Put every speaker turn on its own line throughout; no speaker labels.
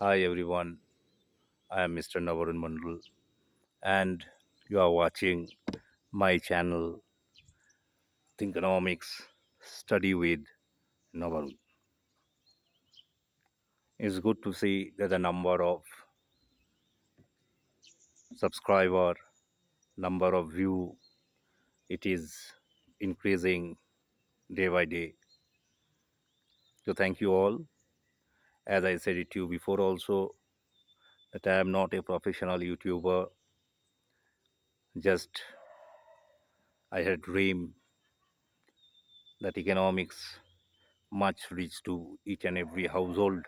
Hi everyone, I am Mr. Navarun Mandal and you are watching my channel THINKONOMICS-Study with Navarun. It's good to see that the number of subscriber, number of view, it is increasing day by day. So thank you all. As I said it to you before also, that I am not a professional YouTuber. Just I had dream that economics much reach to each and every household.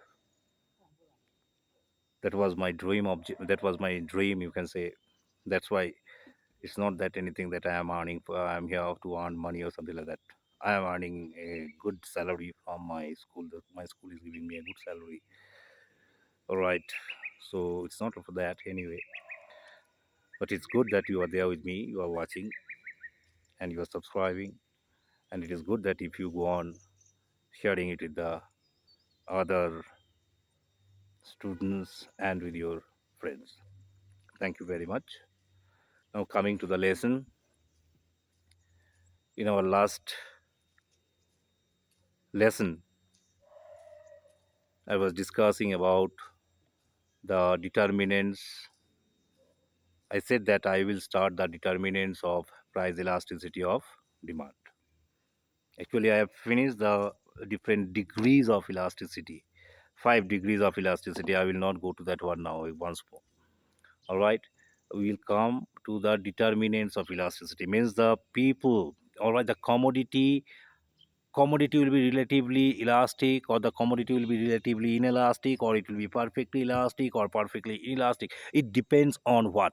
That was my dream object. That was my dream, you can say. That's why it's not that anything that I am earning for. I'm here to earn money or something like that. I am earning a good salary from my school. My school is giving me a good salary. All right, so it's not for that anyway, but it's good that you are there with me, you are watching, and you are subscribing. And it is good that if you go on sharing it with the other students and with your friends. Thank you very much. Now coming to the lesson, in our last lesson I was discussing about the determinants. I said that I will start the determinants of price elasticity of demand. Actually, I have finished the different degrees of elasticity. 5 degrees of elasticity. I will not go to that one now once more. All right. We will come to the determinants of elasticity. Means the people, all right, the commodity will be relatively elastic, or the commodity will be relatively inelastic, or it will be perfectly elastic or perfectly inelastic. It depends on what.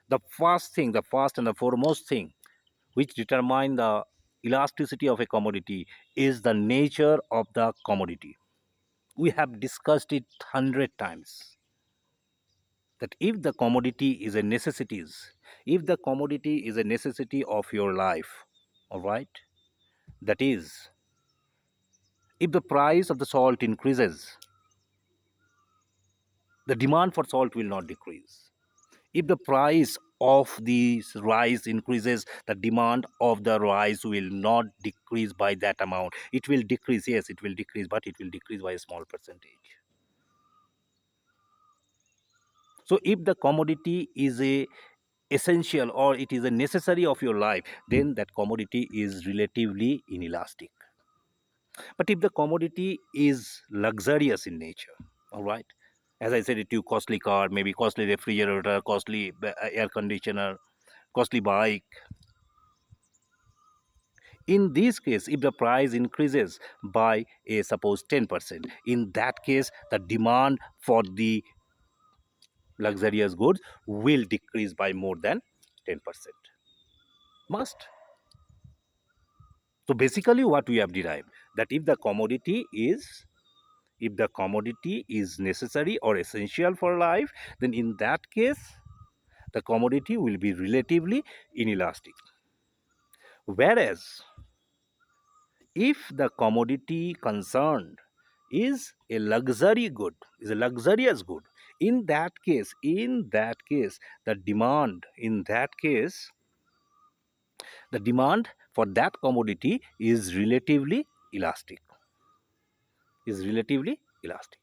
The first and the foremost thing which determine the elasticity of a commodity is the nature of the commodity. We have discussed it 100 times that if the commodity is a necessities, if the commodity is a necessity of your life, all right, that is, if the price of the salt increases, the demand for salt will not decrease. If the price of the rice increases, the demand of the rice will not decrease by that amount. It will decrease, yes, it will decrease, but it will decrease by a small percentage. So if the commodity is a essential or it is a necessary of your life, then that commodity is relatively inelastic. But if the commodity is luxurious in nature, all right, as I said it to you, costly car, maybe costly refrigerator, costly air conditioner, costly bike. In this case, if the price increases by a suppose 10%, in that case, the demand for the luxurious goods will decrease by more than 10%. Must. So basically what we have derived, that if the commodity is necessary or essential for life, then in that case the commodity will be relatively inelastic. Whereas if the commodity concerned is a luxury good, is a luxurious good, in that case the demand, the demand for that commodity is relatively elastic, is relatively elastic.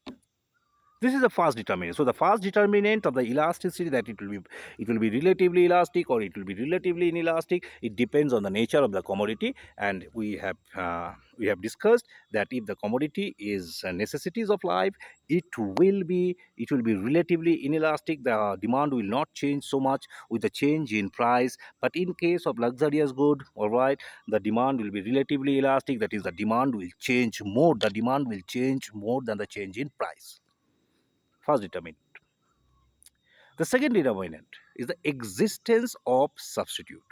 This is the first determinant. So the first determinant of the elasticity, that it will be relatively elastic or it will be relatively inelastic. It depends on the nature of the commodity, and we have discussed that if the commodity is necessities of life, it will be relatively inelastic. The demand will not change so much with the change in price. But in case of luxurious good, all right, the demand will be relatively elastic. That is, the demand will change more. The demand will change more than the change in price. First determinant. The second determinant is the existence of substitute.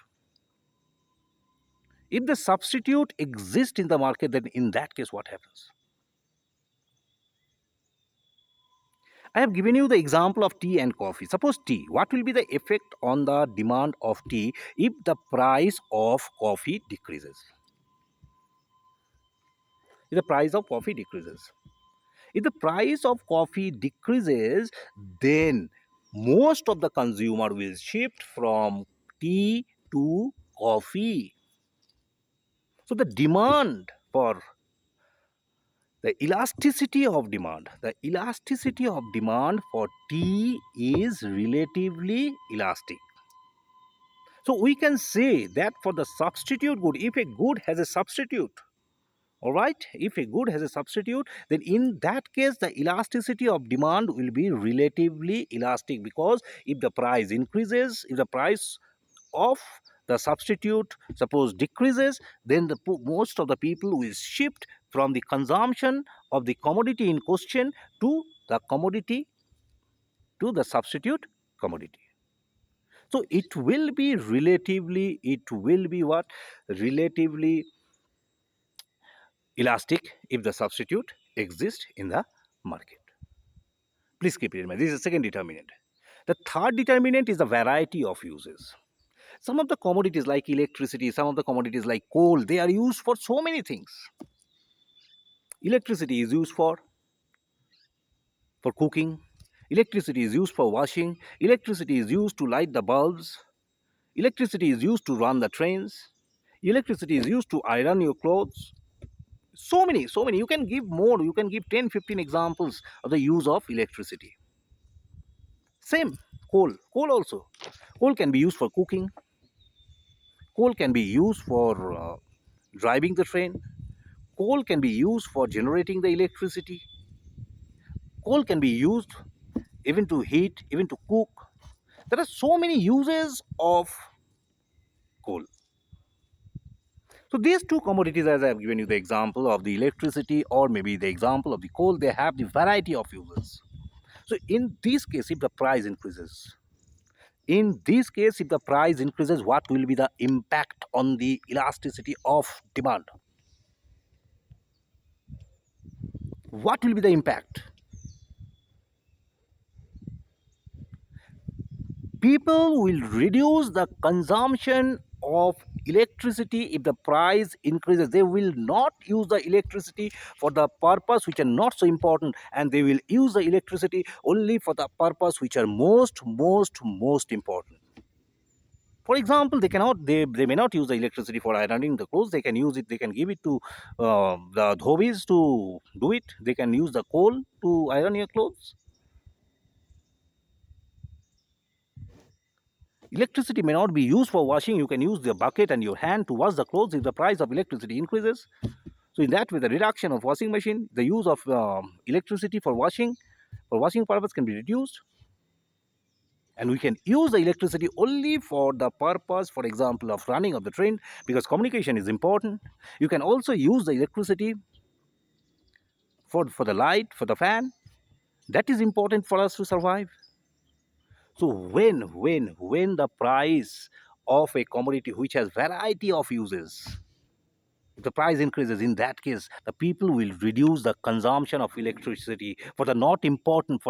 If the substitute exists in the market, then in that case, what happens? I have given you the example of tea and coffee. Suppose tea. What will be the effect on the demand of tea if the price of coffee decreases? If the price of coffee decreases, If the price of coffee decreases, then most of the consumer will shift from tea to coffee. So the demand for the elasticity of demand for tea is relatively elastic. So we can say that for the substitute good, if a good has a substitute, all right, if a good has a substitute, then in that case the elasticity of demand will be relatively elastic, because if the price increases, if the price of the substitute suppose decreases, then most of the people will shift from the consumption of the commodity in question to the commodity, to the substitute commodity. So it will be what, relatively elastic if the substitute exists in the market. Please keep it in mind. This is the second determinant. The third determinant is the variety of uses. Some of the commodities like electricity, some of the commodities like coal, they are used for so many things. Electricity is used for cooking. Electricity is used for washing. Electricity is used to light the bulbs. Electricity is used to run the trains. Electricity is used to iron your clothes. So many, so many. You can give more. You can give 10, 15 examples of the use of electricity. Same, coal. Coal also. Coal can be used for cooking. Coal can be used for driving the train. Coal can be used for generating the electricity. Coal can be used even to heat, even to cook. There are so many uses of coal. So these two commodities, as I have given you the example of the electricity or maybe the example of the coal, they have the variety of uses. So in this case, if the price increases, what will be the impact on the elasticity of demand? What will be the impact? People will reduce the consumption of electricity if the price increases. They will not use the electricity for the purpose which are not so important, and they will use the electricity only for the purpose which are most important. For example, they may not use the electricity for ironing the clothes. They can use it, they can give it to the dhobis to do it. They can use the coal to iron your clothes. Electricity may not be used for washing. You can use the bucket and your hand to wash the clothes if the price of electricity increases. So in that way, the reduction of washing machine, the use of electricity for washing purpose can be reduced. And we can use the electricity only for the purpose, for example, of running of the train, because communication is important. You can also use the electricity for the light, for the fan. That is important for us to survive. So when the price of a commodity which has variety of uses, if the price increases, in that case the people will reduce the consumption of electricity for the non-important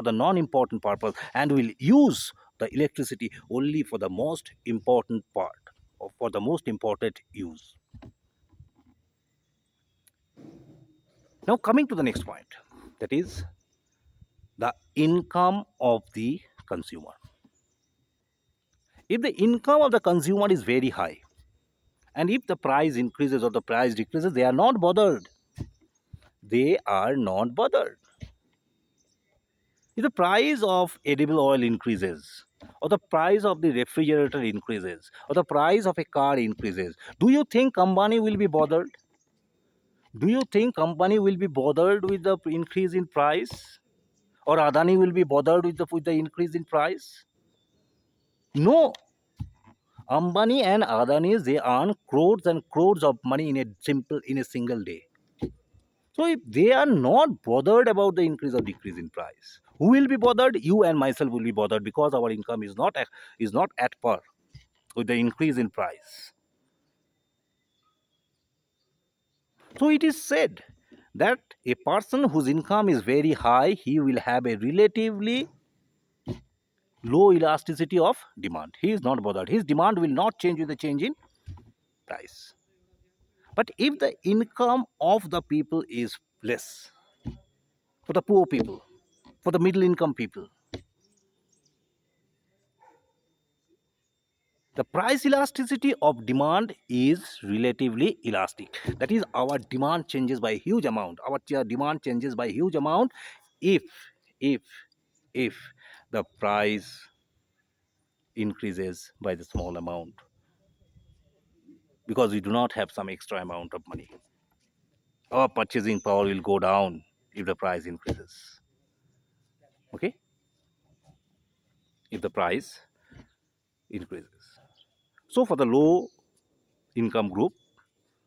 purpose, and will use the electricity only for the most important part, or for the most important use. Now coming to the next point, that is the income of the consumer. If the income of the consumer is very high, and if the price increases or the price decreases, they are not bothered. They are not bothered. If the price of edible oil increases, or the price of the refrigerator increases, or the price of a car increases, do you think company will be bothered? Do you think company will be bothered with the increase in price? Or Adani will be bothered with the increase in price? No. Ambani and Adani, they earn crores and crores of money in a single day. So if they are not bothered about the increase or decrease in price, who will be bothered? You and myself will be bothered, because our income is not at par with the increase in price. So it is said that a person whose income is very high, he will have a relatively low elasticity of demand. He is not bothered. His demand will not change with the change in price. But if the income of the people is less, for the poor people, for the middle income people. The price elasticity of demand is relatively elastic. That is, our demand changes by a huge amount. Our demand changes by a huge amount if, if, if the price increases by the small amount, because we do not have some extra amount of money. Our purchasing power will go down if the price increases. Okay? If the price increases. So for the low income group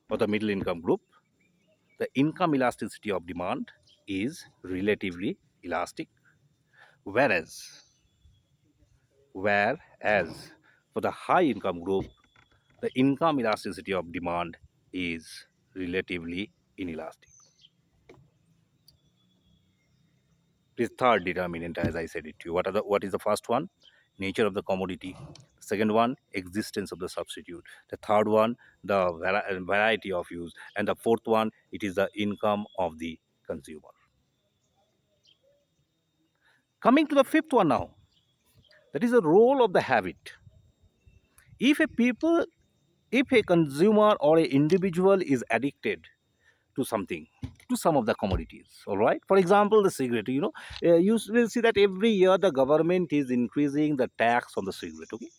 or the middle income group, the income elasticity of demand is relatively elastic, whereas for the high income group, the income elasticity of demand is relatively inelastic. This third determinant, as I said it to you, what is the first one? Nature of the commodity. Second one, existence of the substitute. The third one, the variety of use. And the fourth one, it is the income of the consumer. Coming to the fifth one now, that is the role of the habit. If a consumer or an individual is addicted to something, to some of the commodities, all right, for example the cigarette, you will see that every year the government is increasing the tax on the cigarette. Okay,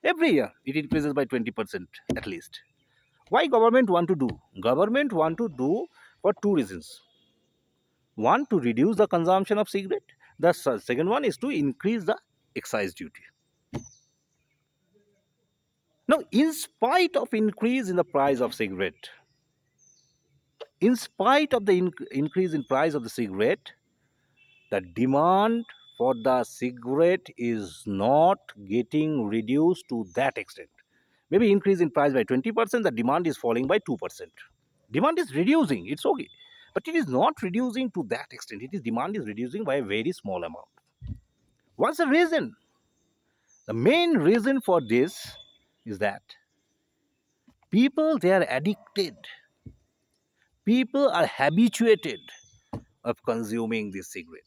every year it increases by 20% at least. Why government want to do for two reasons. One, to reduce the consumption of cigarette. The second one is to increase the excise duty. Now, in spite of increase in the price of cigarette, in spite of the increase in price of the cigarette, the demand for the cigarette is not getting reduced to that extent. Maybe increase in price by 20%, the demand is falling by 2%. Demand is reducing, it's okay. But it is not reducing to that extent. Demand is reducing by a very small amount. What's the reason? The main reason for this is that people, they are addicted. People are habituated of consuming this cigarette,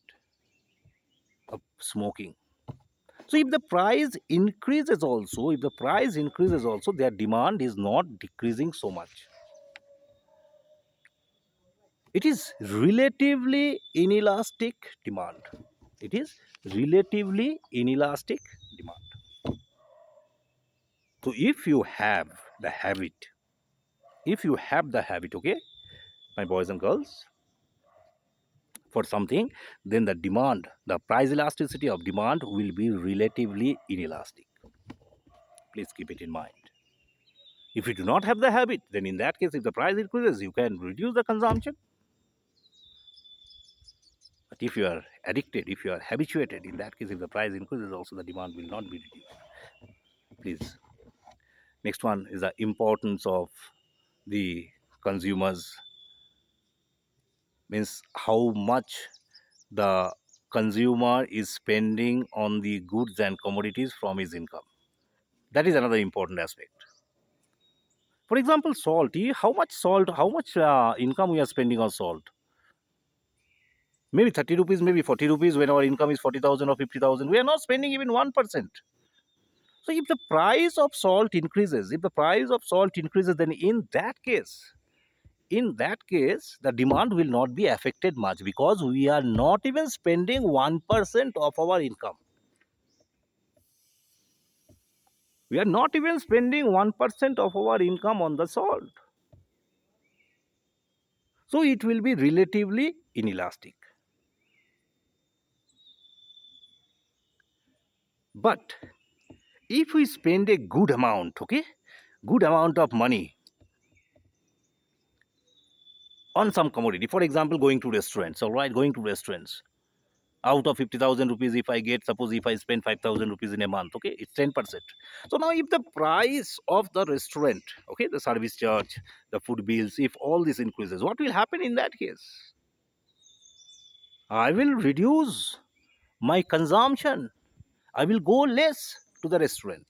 of smoking. So if the price increases also, their demand is not decreasing so much. It is relatively inelastic demand. It is relatively inelastic demand. So if you have the habit, okay, my boys and girls, for something, then the price elasticity of demand will be relatively inelastic. Please keep it in mind. If you do not have the habit, then in that case, if the price increases, you can reduce the consumption. But if you are addicted, if you are habituated, in that case, if the price increases, also the demand will not be reduced. Please. Next one is the importance of the consumers, means how much the consumer is spending on the goods and commodities from his income. That is another important aspect. For example, salt. How much income we are spending on salt? Maybe 30 rupees, maybe 40 rupees when our income is 40,000 or 50,000. We are not spending even 1%. So if the price of salt increases, then in that case, the demand will not be affected much, because we are not even spending 1% of our income. We are not even spending 1% of our income on the salt. So it will be relatively inelastic. But if we spend a good amount, okay, good amount of money on some commodity, for example, going to restaurants, all right, going to restaurants, out of 50,000 rupees, if I get, suppose if I spend 5,000 rupees in a month, okay, it's 10%. So now if the price of the restaurant, okay, the service charge, the food bills, if all this increases, what will happen in that case? I will reduce my consumption. I will go less to the restaurant.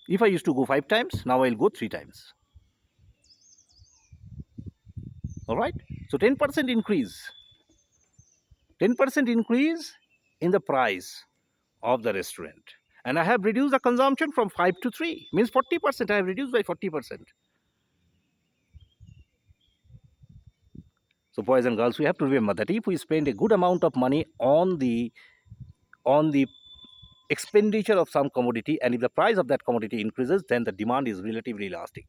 If I used to go 5 times, now I'll go 3 times. All right. So 10% increase. 10% increase in the price of the restaurant, and I have reduced the consumption from 5 to 3, means 40%. I have reduced by 40%. So boys and girls, we have to remember that if we spend a good amount of money on the expenditure of some commodity, and if the price of that commodity increases, then the demand is relatively elastic.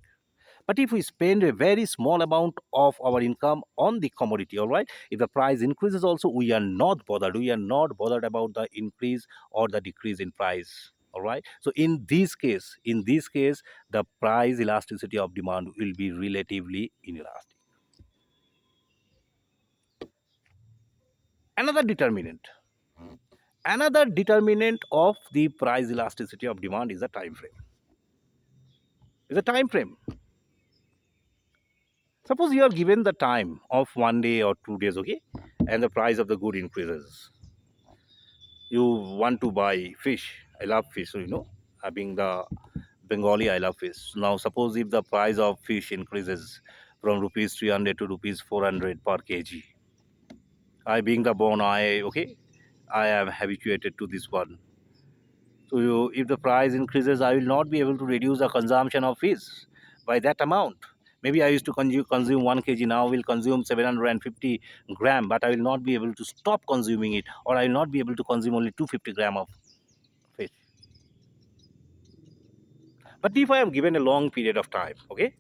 But if we spend a very small amount of our income on the commodity, all right, if the price increases also, we are not bothered. We are not bothered about the increase or the decrease in price. All right. So in this case, the price elasticity of demand will be relatively inelastic. Another determinant. Another determinant of the price elasticity of demand is the time frame. Is a time frame. Suppose you are given the time of 1 day or 2 days, okay, and the price of the good increases. You want to buy fish. I love fish, so being the Bengali, I love fish. Now, suppose if the price of fish increases from rupees 300 to rupees 400 per kg, I being the born, I am habituated to this one. So, if the price increases, I will not be able to reduce the consumption of fish by that amount. Maybe I used to consume 1 kg, now I will consume 750 gram, but I will not be able to stop consuming it, or I will not be able to consume only 250 gram of fish. But if I am given a long period of time, okay,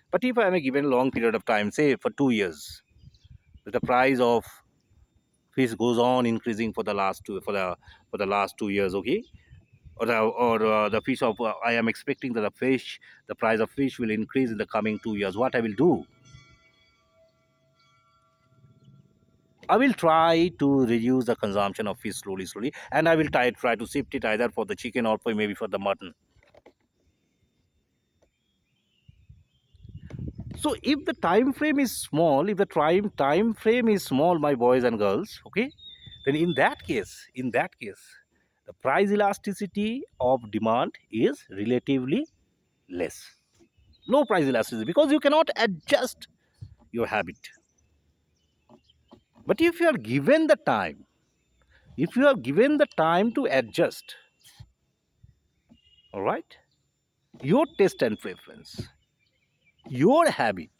but if I am given a long period of time, say for 2 years, the price of fish goes on increasing for the last 2 years, okay, or the fish of I am expecting that the price of fish will increase in the coming 2 years. What I will do? I will try to reduce the consumption of fish slowly, and I will try to shift it either for the chicken or maybe for the mutton. So if the time frame is small, if the time frame is small, my boys and girls, okay, then in that case, the price elasticity of demand is relatively less. Low price elasticity, because you cannot adjust your habit. But if you are given the time, to adjust, all right, your taste and preference, your habit,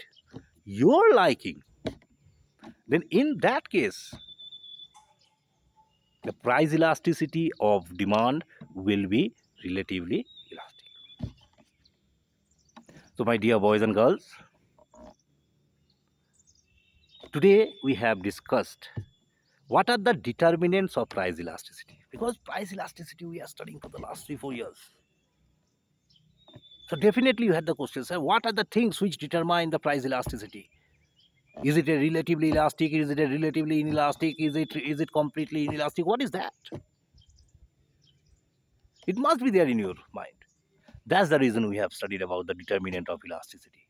your liking, then in that case, the price elasticity of demand will be relatively elastic. So, my dear boys and girls, today we have discussed what are the determinants of price elasticity. Because price elasticity we are studying for the last 3-4 years. So definitely you had the question, sir, what are the things which determine the price elasticity? Is it a relatively elastic? Is it a relatively inelastic? Is it completely inelastic? What is that? It must be there in your mind. That's the reason we have studied about the determinant of elasticity.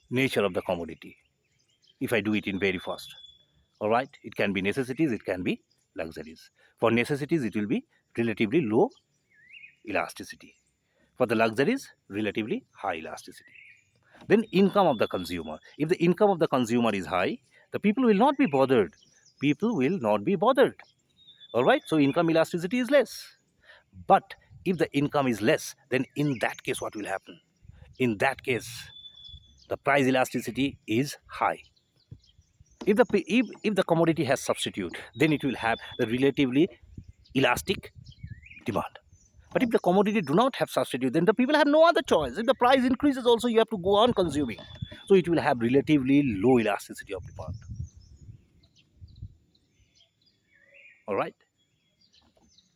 Nature of the commodity. If I do it in very fast. All right. It can be necessities, it can be luxuries. For necessities, it will be relatively low elasticity. For the luxuries, relatively high elasticity. Then income of the consumer. If the income of the consumer is high, the people will not be bothered. All right. So income elasticity is less. But if the income is less, then in that case, what will happen? In that case, the price elasticity is high. If the commodity has substitute, then it will have the relatively elastic demand. But if the commodity do not have substitute, then the people have no other choice. If the price increases also, you have to go on consuming. So it will have relatively low elasticity of demand. All right.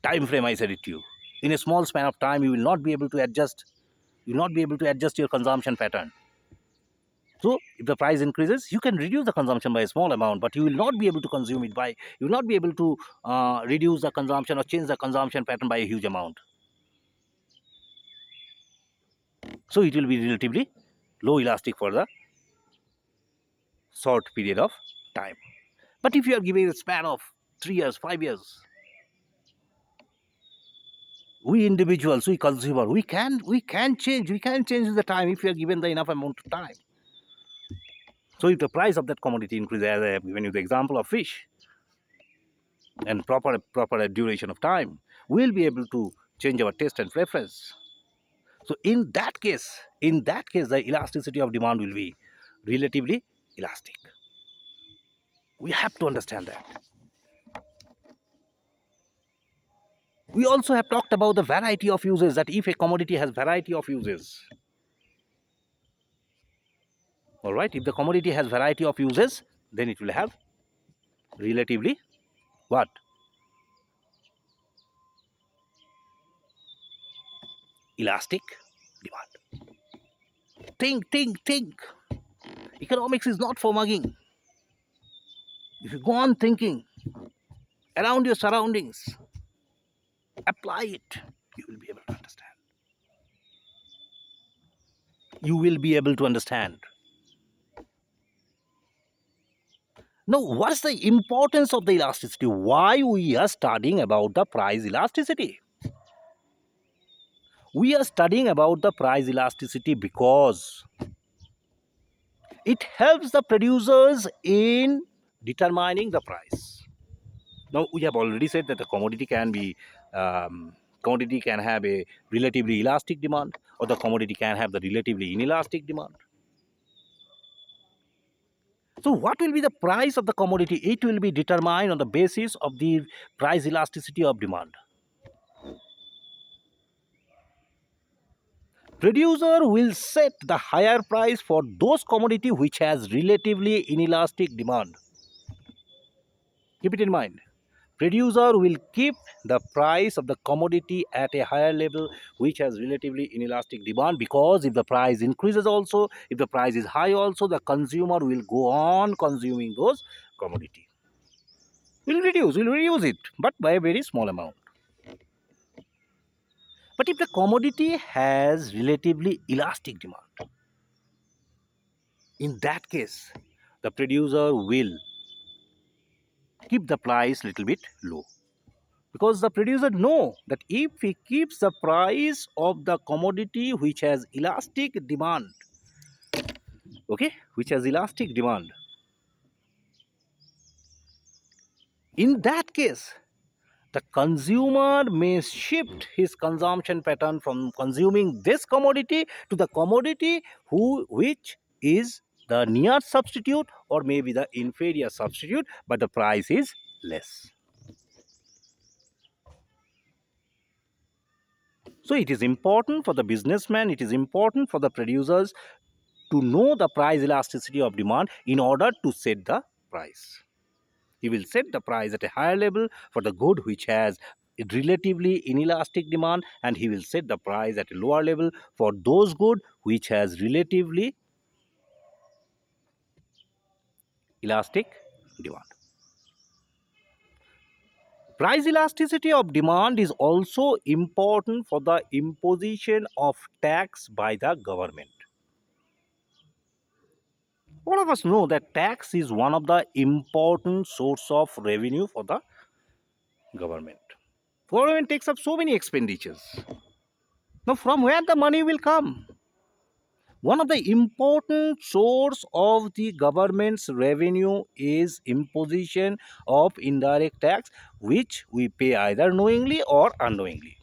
Time frame, I said it to you. In a small span of time, you will not be able to adjust. You will not be able to adjust your consumption pattern. So if the price increases, you can reduce the consumption by a small amount, but you will not be able to consume it by, you will not be able to reduce the consumption or change the consumption pattern by a huge amount. So it will be relatively low elastic for the short period of time. But if you are giving a span of 3 years, 5 years, we individuals, we consumer, we can change the time if you are given the enough amount of time. So if the price of that commodity increases, as I have given you the example of fish, and proper duration of time, we'll be able to change our taste and preference. So in that case, the elasticity of demand will be relatively elastic. We have to understand that. We also have talked about the variety of uses, that if a commodity has variety of uses, all right, if the commodity has variety of uses, then it will have relatively what? Elastic demand. Think. Economics is not for mugging. If you go on thinking around your surroundings, apply it, you will be able to understand. You will be able to understand. Now, what's the importance of the elasticity? Why we are studying about the price elasticity? We are studying about the price elasticity because it helps the producers in determining the price. Now, we have already said that the commodity can have a relatively elastic demand, or the commodity can have the relatively inelastic demand. So what will be the price of the commodity? It will be determined on the basis of the price elasticity of demand. Producer will set the higher price for those commodity which has relatively inelastic demand. Keep it in mind. Producer will keep the price of the commodity at a higher level which has relatively inelastic demand, because if the price increases also, if the price is high also, the consumer will go on consuming those commodity. Will reduce it, but by a very small amount. But if the commodity has relatively elastic demand, in that case, the producer will keep the price little bit low, because the producer know that if he keeps the price of the commodity which has elastic demand, okay, which has elastic demand, in that case, the consumer may shift his consumption pattern from consuming this commodity to the commodity which is the near substitute or maybe the inferior substitute, but the price is less. So it is important for the businessman, it is important for the producers to know the price elasticity of demand in order to set the price. He will set the price at a higher level for the good which has relatively inelastic demand, and he will set the price at a lower level for those good which has relatively elastic demand. Price elasticity of demand is also important for the imposition of tax by the government. All of us know that tax is one of the important source of revenue for the government. Government takes up so many expenditures. Now, from where the money will come? One of the important source of the government's revenue is imposition of indirect tax, which we pay either knowingly or unknowingly.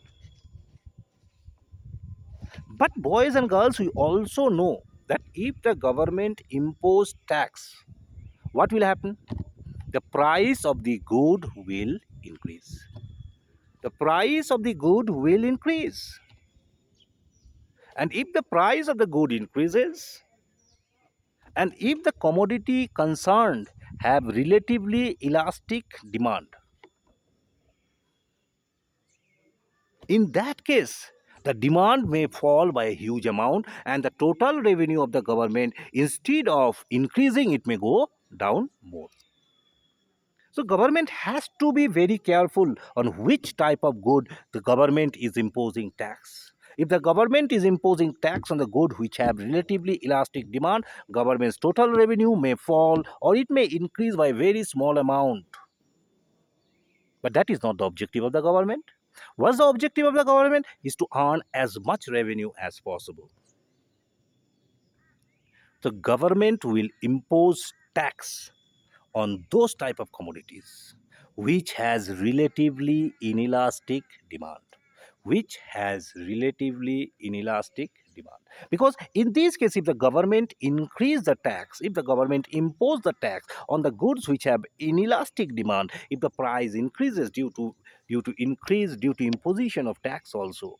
But boys and girls, we also know that if the government impose tax, what will happen? The price of the good will increase. The price of the good will increase. And if the price of the good increases, and if the commodity concerned have relatively elastic demand, in that case, the demand may fall by a huge amount and the total revenue of the government, instead of increasing, it may go down more. So government has to be very careful on which type of good the government is imposing tax. If the government is imposing tax on the good which have relatively elastic demand, government's total revenue may fall or it may increase by a very small amount. But that is not the objective of the government. What's the objective of the government? Is to earn as much revenue as possible. the government will impose tax on those type of commodities which has relatively inelastic demand, because in this case, if the government increase the tax, if the government impose the tax on the goods which have inelastic demand, if the price increases due to imposition of tax also,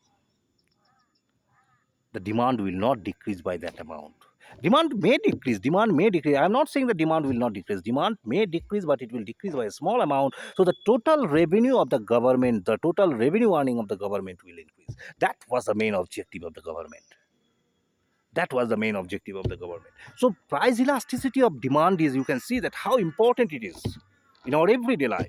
the demand will not decrease by that amount. Demand may decrease. I'm not saying the demand will not decrease. Demand may decrease, but it will decrease by a small amount. So the total revenue of the government, the total revenue earning of the government will increase. That was the main objective of the government. So price elasticity of demand is, you can see that how important it is in our everyday life.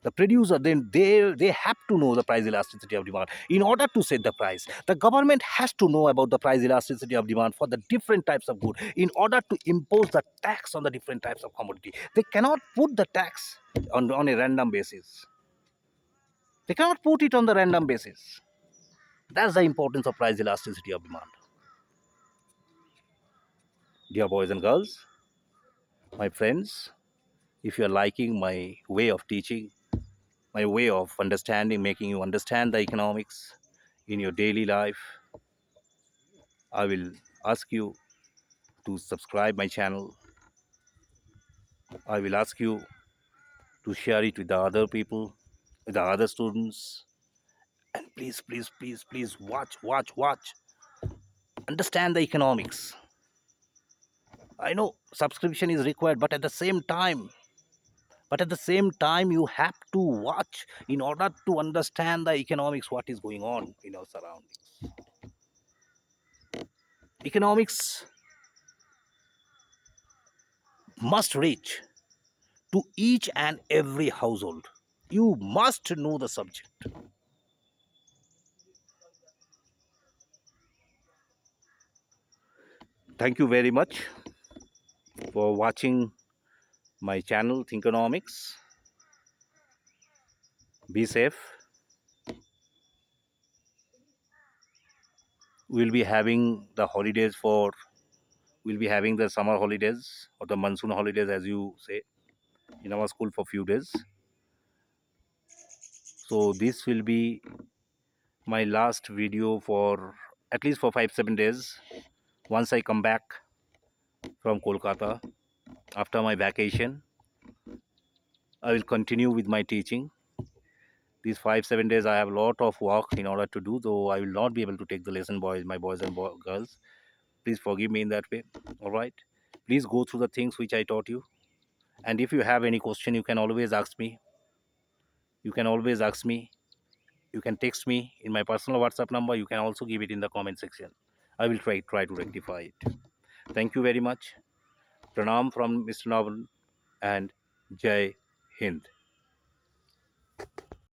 The producer, then they have to know the price elasticity of demand in order to set the price. The government has to know about the price elasticity of demand for the different types of good in order to impose the tax on the different types of commodity. They cannot put the tax on a random basis. They cannot put it on the random basis. That's the importance of price elasticity of demand. Dear boys and girls, my friends, if you're liking my way of teaching, my way of understanding, making you understand the economics in your daily life, I will ask you to subscribe my channel. I will ask you to share it with the other people, with the other students. And please watch. Understand the economics. I know subscription is required, but at the same time, you have to watch in order to understand the economics, what is going on in our surroundings. Economics must reach to each and every household. You must know the subject. Thank you very much for watching my channel, Thinkonomics. Be safe. We'll be having the summer holidays or the monsoon holidays, as you say, in our school for few days. So this will be my last video for at least for 5-7 days. Once I come back from Kolkata after my vacation, I will continue with my teaching. These 5-7 days I have a lot of work in order to do, though I will not be able to take the lesson, my boys and girls. Please forgive me in that way. All right, please go through the things which I taught you, and if you have any question, you can always ask me. You can text me in my personal WhatsApp number. You can also give it in the comment section. I will try to rectify it. Thank you very much. Pranam from Mr. Naval, and Jai Hind.